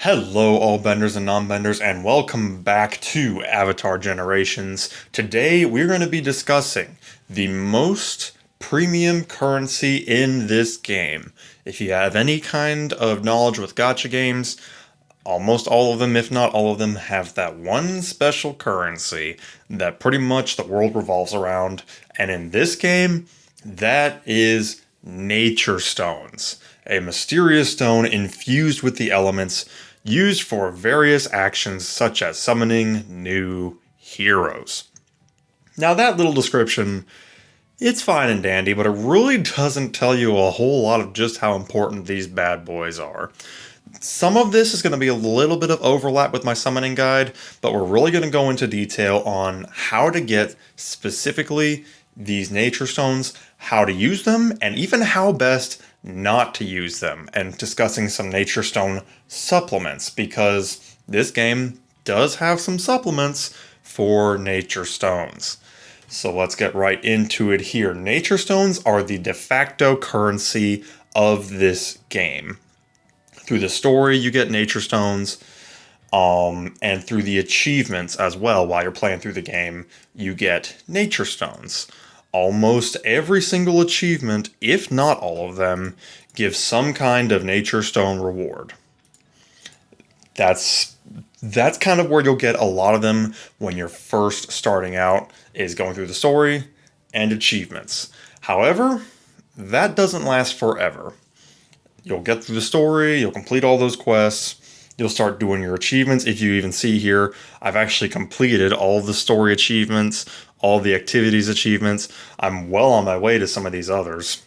Hello, all benders and non-benders, and welcome back to Avatar Generations. Today, we're going to be discussing the most premium currency in this game. If you have any kind of knowledge with gacha games, almost all of them, if not all of them, have that one special currency that pretty much the world revolves around. And in this game, that is Nature Stones, a mysterious stone infused with the elements used for various actions such as summoning new heroes. Now, that little description, it's fine and dandy, but it really doesn't tell you a whole lot of just how important these bad boys are. Some of this is going to be a little bit of overlap with my summoning guide, but we're really going to go into detail on how to get specifically these nature stones, how to use them, and even how best not to use them, and discussing some nature stone supplements, because this game does have some supplements for nature stones. So let's get right into it here. Nature stones are the de facto currency of this game. Through the story, you get nature stones, and through the achievements as well, while you're playing through the game, you get nature stones. Almost every single achievement, if not all of them, gives some kind of nature stone reward. That's kind of where you'll get a lot of them when you're first starting out, is going through the story and achievements. However, that doesn't last forever. You'll get through the story, you'll complete all those quests, you'll start doing your achievements. If you even see here, I've actually completed all the story achievements, all the activities achievements. I'm well on my way to some of these others.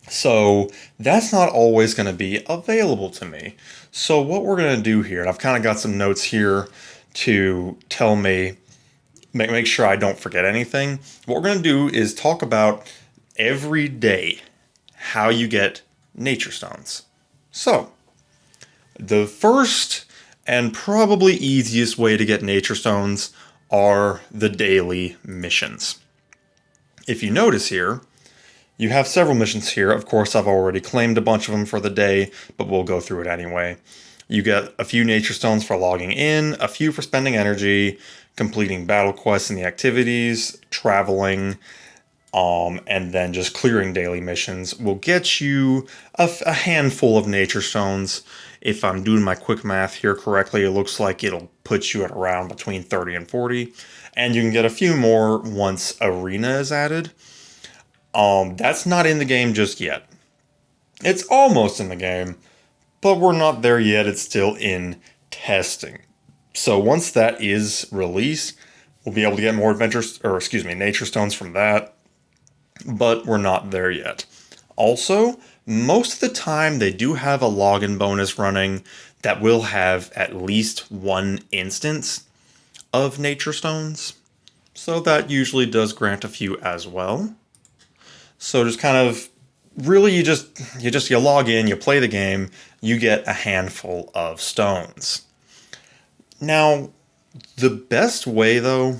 So that's not always going to be available to me. So what we're going to do here, and I've kind of got some notes here to tell me, make sure I don't forget anything. What we're going to do is talk about every day how you get nature stones. So, the first and probably easiest way to get nature stones are the daily missions. If you notice here, you have several missions here. Of course, I've already claimed a bunch of them for the day, but we'll go through it anyway. You get a few nature stones for logging in, a few for spending energy, completing battle quests and the activities, traveling, and then just clearing daily missions will get you a handful of nature stones. If I'm doing my quick math here correctly, it looks like it'll put you at around between 30 and 40. And you can get a few more once Arena is added. That's not in the game just yet. It's almost in the game, but we're not there yet. It's still in testing. So once that is released, we'll be able to get more nature stones from that. But we're not there yet. Also, most of the time they do have a login bonus running that will have at least one instance of nature stones. So that usually does grant a few as well. So just kind of really you log in, you play the game, you get a handful of stones. Now, the best way though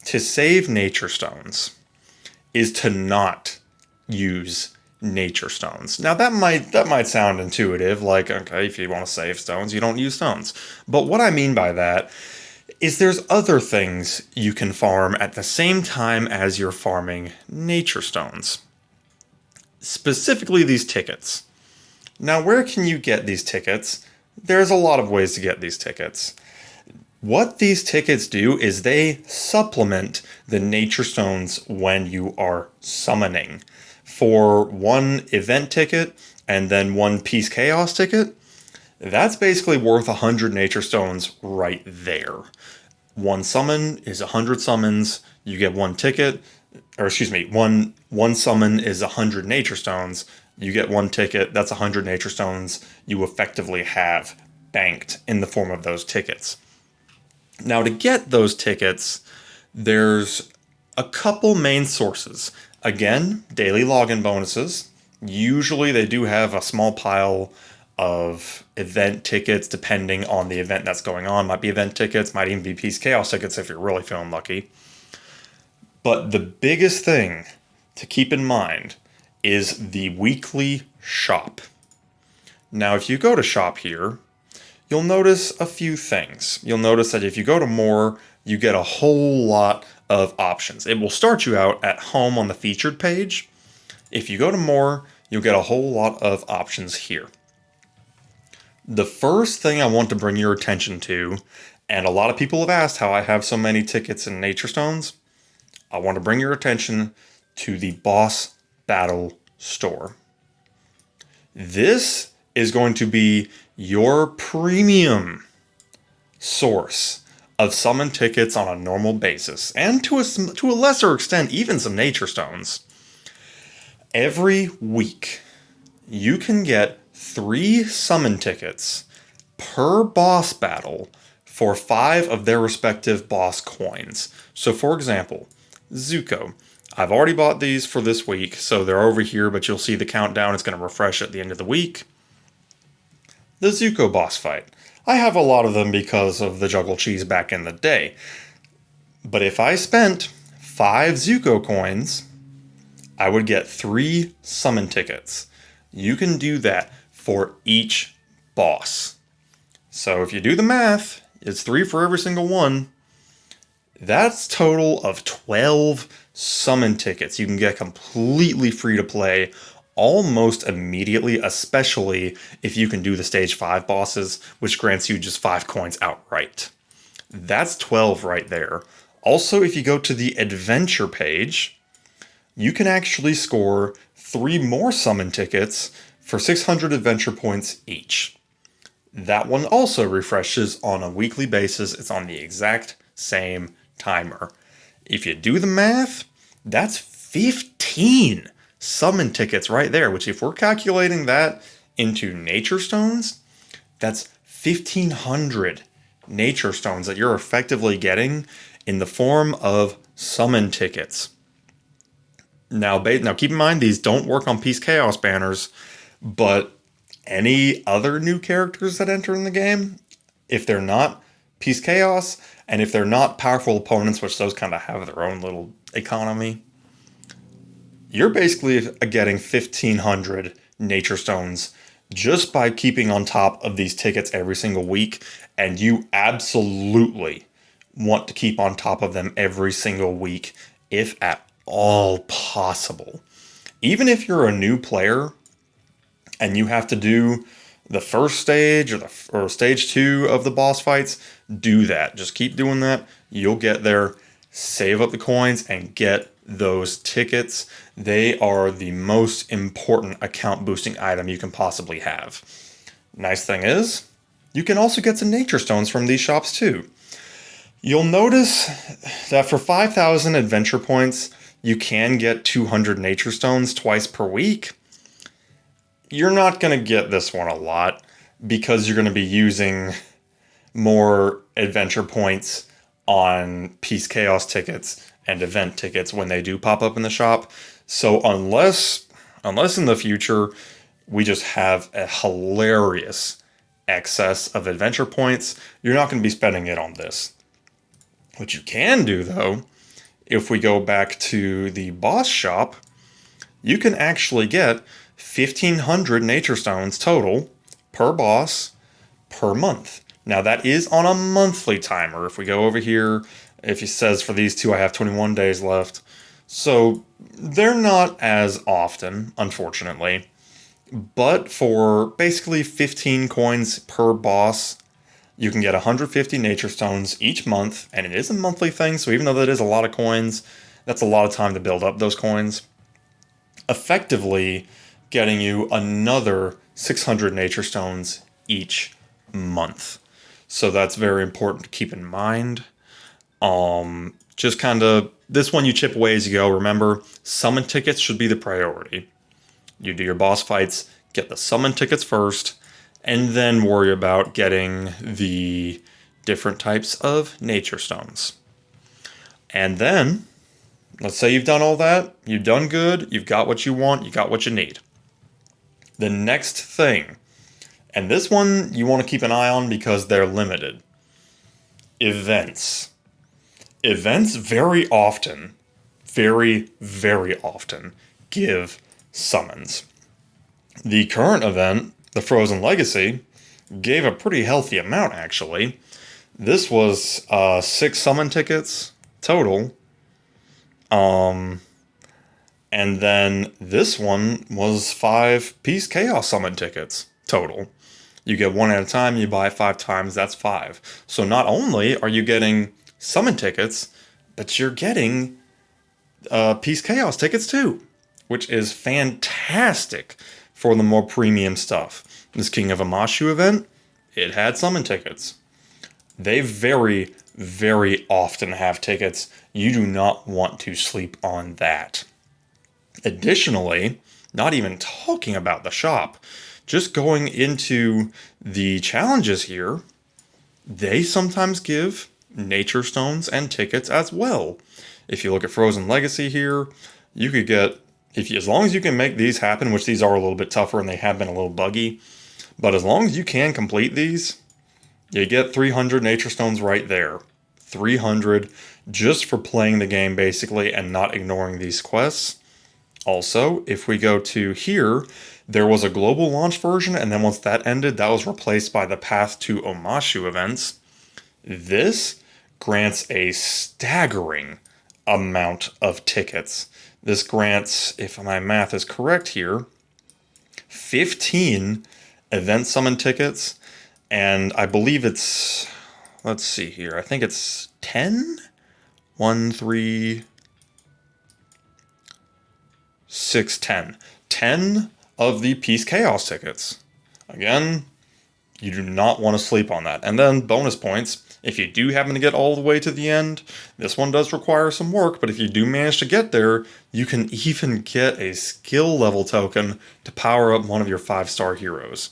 to save nature stones is to not use nature stones. Now that might sound intuitive, like, okay, if you want to save stones, you don't use stones. But what I mean by that is there's other things you can farm at the same time as you're farming nature stones. Specifically these tickets. Now where can you get these tickets? There's a lot of ways to get these tickets. What these tickets do is they supplement the nature stones when you are summoning. For one event ticket and then one Peace Chaos ticket, that's basically worth 100 nature stones right there. One summon is 100 summons, you get one ticket, one summon is 100 nature stones, you get one ticket, that's 100 nature stones you effectively have banked in the form of those tickets. Now, to get those tickets, there's a couple main sources. Again, daily login bonuses. Usually they do have a small pile of event tickets depending on the event that's going on. Might be event tickets, might even be Peace Chaos tickets if you're really feeling lucky. But the biggest thing to keep in mind is the weekly shop. Now, if you go to shop here, you'll notice a few things. You'll notice that if you go to more, you get a whole lot of options. It will start you out at home on the featured page. If you go to more, you'll get a whole lot of options here. The first thing I want to bring your attention to, and a lot of people have asked how I have so many tickets and nature stones, I want to bring your attention to the boss battle store. This is going to be your premium source of summon tickets on a normal basis, and to a lesser extent, even some nature stones. Every week, you can get 3 summon tickets per boss battle for 5 of their respective boss coins. So for example, Zuko. I've already bought these for this week, so they're over here, but you'll see the countdown. It's going to refresh at the end of the week. The Zuko boss fight. I have a lot of them because of the Juggle Cheese back in the day. But if I spent 5 Zuko coins, I would get 3 summon tickets. You can do that for each boss. So if you do the math, it's 3 for every single one. That's total of 12 summon tickets. You can get completely free to play almost immediately, especially if you can do the stage 5 bosses, which grants you just 5 coins outright. That's 12 right there. Also, if you go to the adventure page, you can actually score 3 more summon tickets for 600 adventure points each. That one also refreshes on a weekly basis. It's on the exact same timer. If you do the math, that's 15 summon tickets right there, which if we're calculating that into nature stones, that's 1,500 nature stones that you're effectively getting in the form of summon tickets. Now keep in mind, these don't work on Peace Chaos banners, but any other new characters that enter in the game, if they're not Peace Chaos, and if they're not powerful opponents, which those kind of have their own little economy, you're basically getting 1,500 nature stones just by keeping on top of these tickets every single week, and you absolutely want to keep on top of them every single week, if at all possible. Even if you're a new player and you have to do the first stage or stage 2 of the boss fights, do that. Just keep doing that. You'll get there, save up the coins, and get those tickets. They are the most important account boosting item you can possibly have. Nice thing is, you can also get some nature stones from these shops too. You'll notice that for 5,000 adventure points, you can get 200 nature stones twice per week. You're not going to get this one a lot because you're going to be using more adventure points on Peace Chaos tickets and event tickets when they do pop up in the shop. So unless in the future we just have a hilarious excess of adventure points, you're not going to be spending it on this. What you can do though, if we go back to the boss shop, you can actually get 1,500 nature stones total per boss per month. Now that is on a monthly timer. If we go over here, if it says for these two I have 21 days left. So they're not as often, unfortunately. But for basically 15 coins per boss, you can get 150 nature stones each month, and it is a monthly thing, so even though that is a lot of coins, that's a lot of time to build up those coins. Effectively getting you another 600 nature stones each month. So that's very important to keep in mind. Just kind of, this one you chip away as you go. Remember, summon tickets should be the priority. You do your boss fights, get the summon tickets first, and then worry about getting the different types of nature stones. And then, let's say you've done all that, you've done good, you've got what you want, you got what you need. The next thing, and this one you want to keep an eye on because they're limited. Events. Events very often, very, very often give summons. The current event, the Frozen Legacy, gave a pretty healthy amount, actually. This was 6 summon tickets total. And then this one was 5 Peace Chaos summon tickets total. You get one at a time, you buy 5 times, that's 5. So not only are you getting summon tickets, but you're getting Peace Chaos tickets too, which is fantastic for the more premium stuff. This King of Amashu event, it had summon tickets. They very, very often have tickets. You do not want to sleep on that. Additionally, not even talking about the shop, just going into the challenges here, they sometimes give nature stones and tickets as well. If you look at Frozen Legacy here, you could get, as long as you can make these happen, which these are a little bit tougher and they have been a little buggy, but as long as you can complete these, you get 300 nature stones right there. 300 just for playing the game basically and not ignoring these quests. Also, if we go to here, there was a global launch version, and then once that ended, that was replaced by the Path to Omashu events. This grants a staggering amount of tickets. This grants, if my math is correct here, 15 event summon tickets, and I believe it's, let's see here, I think it's 10? 1, 3, 6, 10. 10 of the Peace Chaos tickets. Again, you do not want to sleep on that. And then bonus points, if you do happen to get all the way to the end, this one does require some work, but if you do manage to get there, you can even get a skill level token to power up one of your 5-star heroes.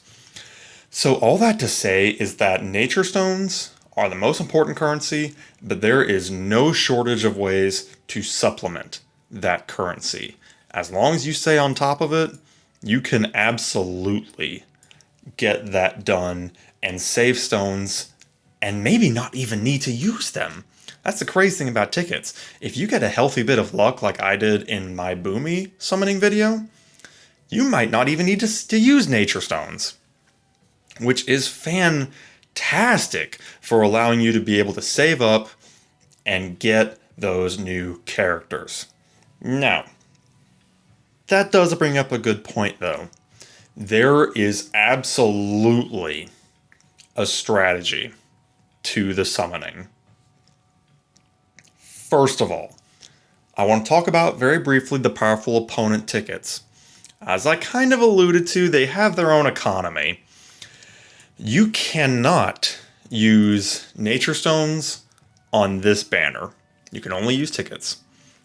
So all that to say is that nature stones are the most important currency, but there is no shortage of ways to supplement that currency. As long as you stay on top of it, you can absolutely get that done and save stones and maybe not even need to use them. That's the crazy thing about tickets. If you get a healthy bit of luck like I did in my Boomy summoning video, you might not even need to use nature stones, which is fantastic for allowing you to be able to save up and get those new characters. Now, that does bring up a good point, though. There is absolutely a strategy to the summoning. First of all, I want to talk about very briefly the powerful opponent tickets. As I kind of alluded to, they have their own economy. You cannot use nature stones on this banner. You can only use tickets.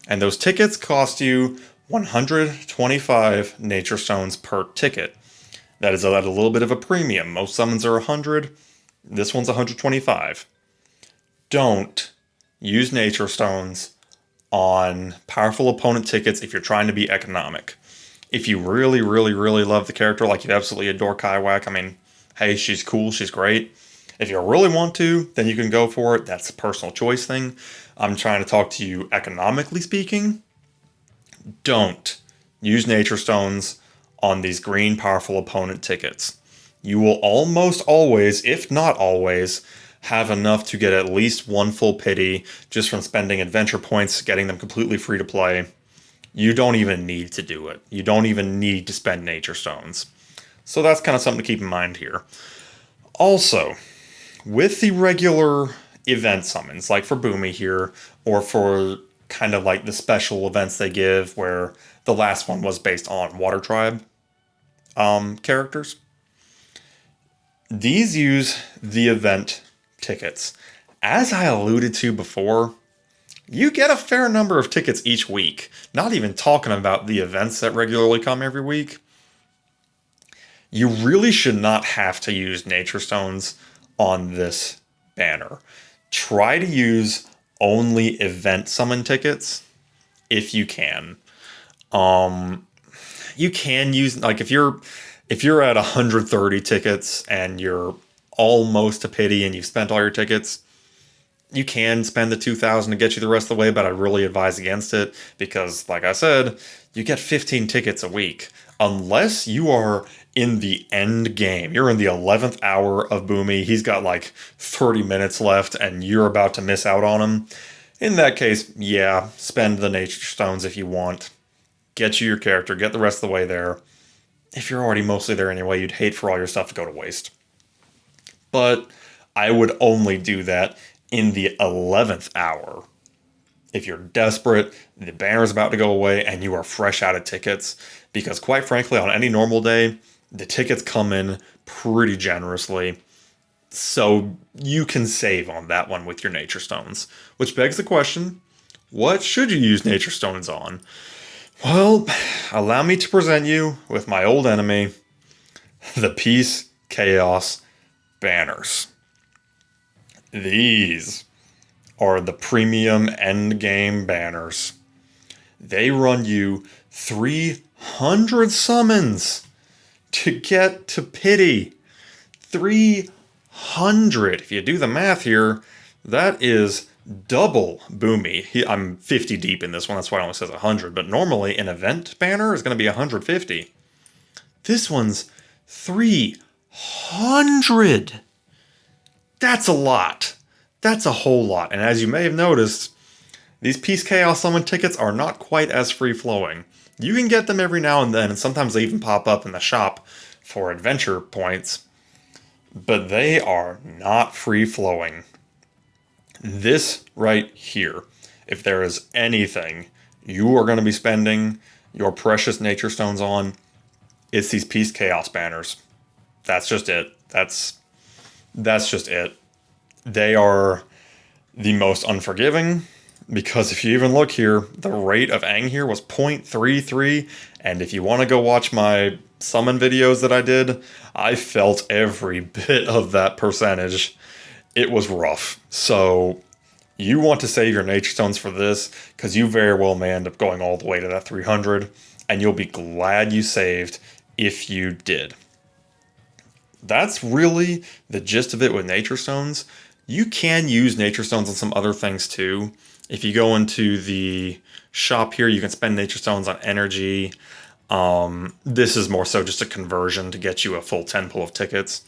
And those tickets cost you 125 nature stones per ticket. That is at a little bit of a premium. Most summons are 100. This one's 125. Don't use nature stones on powerful opponent tickets if you're trying to be economic. If you really, really, really love the character, like you absolutely adore Kaiwak, I mean, hey, she's cool, she's great. If you really want to, then you can go for it. That's a personal choice thing. I'm trying to talk to you economically speaking. Don't use nature stones on these green powerful opponent tickets. You will almost always, if not always, have enough to get at least one full pity just from spending adventure points, getting them completely free to play. You don't even need to do it. You don't even need to spend nature stones. So that's kind of something to keep in mind here. Also, with the regular event summons, like for Boomy here, or for kind of like the special events they give, where the last one was based on Water Tribe characters. These use the event tickets. As I alluded to before, you get a fair number of tickets each week. Not even talking about the events that regularly come every week. You really should not have to use nature stones on this banner. Try to use only event summon tickets if you can. You can use, like, if you're at 130 tickets and you're almost to pity and you've spent all your tickets, you can spend the 2,000 to get you the rest of the way, but I really advise against it because, like I said, you get 15 tickets a week. Unless you are in the end game. You're in the 11th hour of Boomy. He's got like 30 minutes left and you're about to miss out on him. In that case, yeah, spend the nature stones if you want. Get you your character, get the rest of the way there. If you're already mostly there anyway, you'd hate for all your stuff to go to waste. But I would only do that in the 11th hour. If you're desperate, the banner's about to go away, and you are fresh out of tickets. Because quite frankly, on any normal day, the tickets come in pretty generously. So you can save on that one with your nature stones. Which begs the question, what should you use nature stones on? Well, allow me to present you with my old enemy, the Peace Chaos Banners. These are the premium endgame banners. They run you 300 summons to get to pity. 300. If you do the math here, that is double Boomy. I'm 50 deep in this one, that's why it only says 100, but normally an event banner is going to be 150. This one's 300. That's a lot. That's a whole lot. And as you may have noticed, these Peace Chaos Summon tickets are not quite as free-flowing. You can get them every now and then, and sometimes they even pop up in the shop for adventure points. But they are not free-flowing. This right here, if there is anything you are going to be spending your precious nature stones on, it's these Peace Chaos banners. That's just it. That's just it. They are the most unforgiving, because if you even look here, the rate of Aang here was 0.33, and if you want to go watch my summon videos that I did, I felt every bit of that percentage. It was rough. So you want to save your nature stones for this, because you very well may end up going all the way to that 300, and you'll be glad you saved if you did. That's really the gist of it with nature stones. You can use nature stones on some other things too. If you go into the shop here, you can spend nature stones on energy. This is more so just a conversion to get you a full 10 pull of tickets.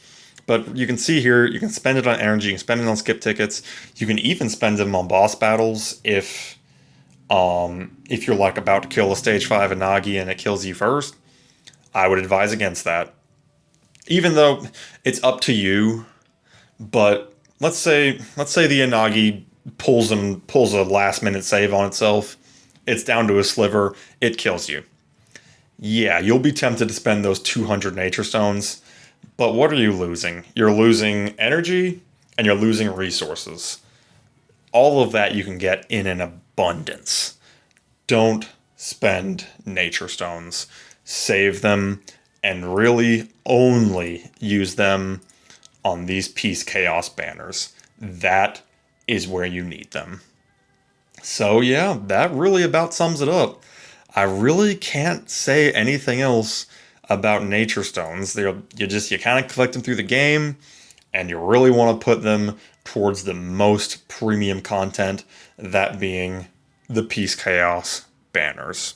But you can see here, you can spend it on energy, you can spend it on skip tickets. You can even spend them on boss battles if you're like about to kill a stage 5 Inagi and it kills you first. I would advise against that. Even though it's up to you, but let's say the Inagi pulls a last minute save on itself. It's down to a sliver. It kills you. Yeah, you'll be tempted to spend those 200 nature stones, but what are you losing? You're losing energy and you're losing resources. All of that you can get in an abundance. Don't spend nature stones. Save them and really only use them on these Peace Chaos banners. That is where you need them. So yeah, that really about sums it up. I really can't say anything else about nature stones. You kind of collect them through the game, and you really want to put them towards the most premium content, that being the Peace Chaos banners.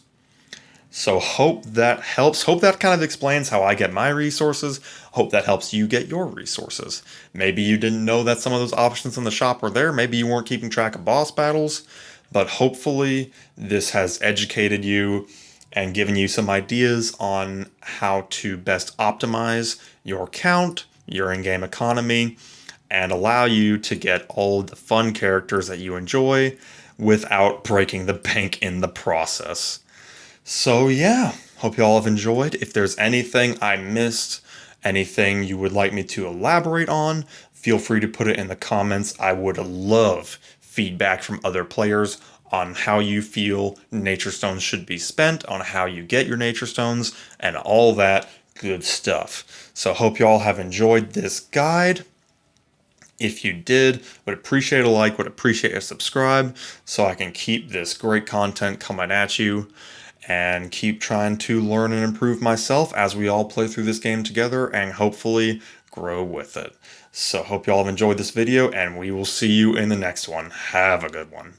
So hope that helps. Hope that kind of explains how I get my resources. Hope that helps you get your resources. Maybe you didn't know that some of those options in the shop were there. Maybe you weren't keeping track of boss battles. But hopefully this has educated you and given you some ideas on how to best optimize your count, your in-game economy, and allow you to get all of the fun characters that you enjoy without breaking the bank in the process. So yeah, hope you all have enjoyed. If there's anything I missed, anything you would like me to elaborate on, feel free to put it in the comments. I would love feedback from other players on how you feel nature stones should be spent, on how you get your nature stones, and all that good stuff. So hope you all have enjoyed this guide. If you did, would appreciate a like, would appreciate a subscribe, so I can keep this great content coming at you and keep trying to learn and improve myself as we all play through this game together and hopefully grow with it. So hope you all have enjoyed this video, and we will see you in the next one. Have a good one.